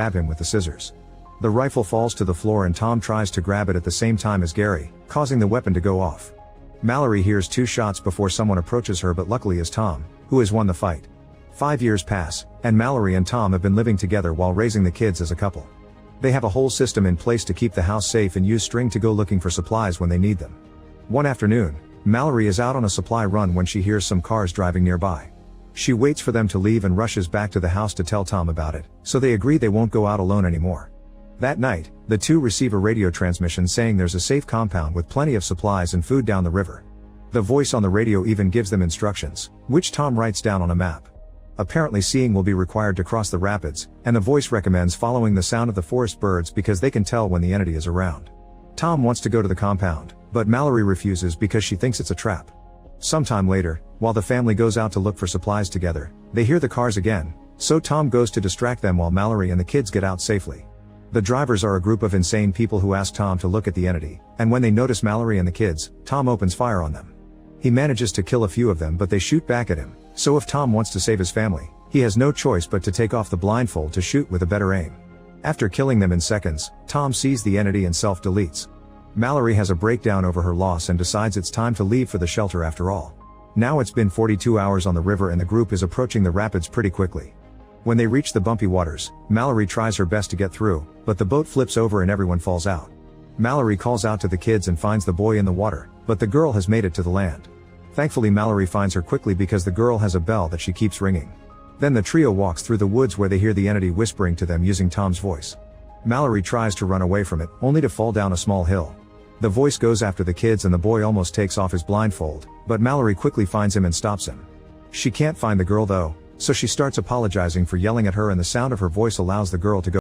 stab him with the scissors. The rifle falls to the floor and Tom tries to grab it at the same time as Gary, causing the weapon to go off. Mallory hears 2 shots before someone approaches her, but luckily it's Tom, who has won the fight. 5 years pass, and Mallory and Tom have been living together while raising the kids as a couple. They have a whole system in place to keep the house safe and use string to go looking for supplies when they need them. One afternoon, Mallory is out on a supply run when she hears some cars driving nearby. She waits for them to leave and rushes back to the house to tell Tom about it, so they agree they won't go out alone anymore. That night, the two receive a radio transmission saying there's a safe compound with plenty of supplies and food down the river. The voice on the radio even gives them instructions, which Tom writes down on a map. Apparently seeing will be required to cross the rapids, and the voice recommends following the sound of the forest birds because they can tell when the entity is around. Tom wants to go to the compound, but Mallory refuses because she thinks it's a trap. Sometime later, while the family goes out to look for supplies together, they hear the cars again, so Tom goes to distract them while Mallory and the kids get out safely. The drivers are a group of insane people who ask Tom to look at the entity, and when they notice Mallory and the kids, Tom opens fire on them. He manages to kill a few of them, but they shoot back at him, so if Tom wants to save his family, he has no choice but to take off the blindfold to shoot with a better aim. After killing them in seconds, Tom sees the entity and self-deletes. Mallory has a breakdown over her loss and decides it's time to leave for the shelter after all. Now it's been 42 hours on the river and the group is approaching the rapids pretty quickly. When they reach the bumpy waters, Mallory tries her best to get through, but the boat flips over and everyone falls out. Mallory calls out to the kids and finds the boy in the water, but the girl has made it to the land. Thankfully Mallory finds her quickly because the girl has a bell that she keeps ringing. Then the trio walks through the woods where they hear the entity whispering to them using Tom's voice. Mallory tries to run away from it, only to fall down a small hill. The voice goes after the kids and the boy almost takes off his blindfold, but Mallory quickly finds him and stops him. She can't find the girl though, so she starts apologizing for yelling at her and the sound of her voice allows the girl to go.